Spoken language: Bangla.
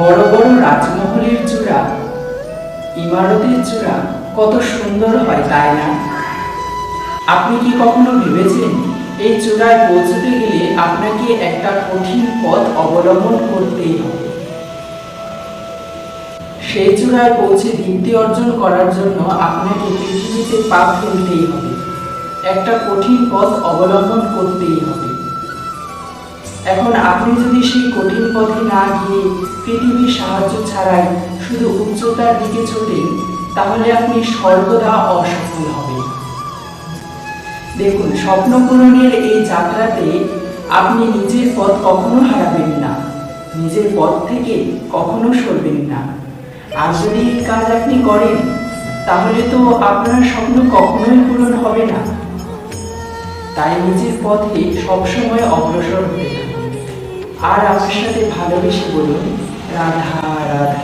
বড় বড় রাজমহলের চূড়া, ইমারতের চূড়া কত সুন্দর হয়, তাই না? আপনি কি কখনো ভেবেছেন এই চূড়ায় পৌঁছতে গেলে আপনাকে একটা কঠিন পথ অবলম্বন করতেই হবে? সেই চূড়ায় পৌঁছে দীপ্তি অর্জন করার জন্য আপনাকে পৃথিবীতে পা ফেলতেই হবে, একটা কঠিন পথ অবলম্বন করতেই হবে। এখন আপনি যদি সেই কঠিন পথে না গিয়ে পৃথিবীর সাহায্য ছাড়াই শুধু উচ্চতার দিকে ছোটেন, তাহলে আপনি সর্বদা অসফল হবেন। দেখুন, স্বপ্ন পূরণের এই যাত্রাতে আপনি নিজের পথ কখনো হারাবেন না, নিজের পথ থেকে কখনো সরবেন না। আর যদি এই কাজ আপনি করেন, তাহলে তো আপনার স্বপ্ন কখনোই পূরণ হবে না। তাই নিজের পথে সবসময় অগ্রসর হতে থাকুন। আর আমার সাথে ভালোবেসে বলুন, রাধা রাধা।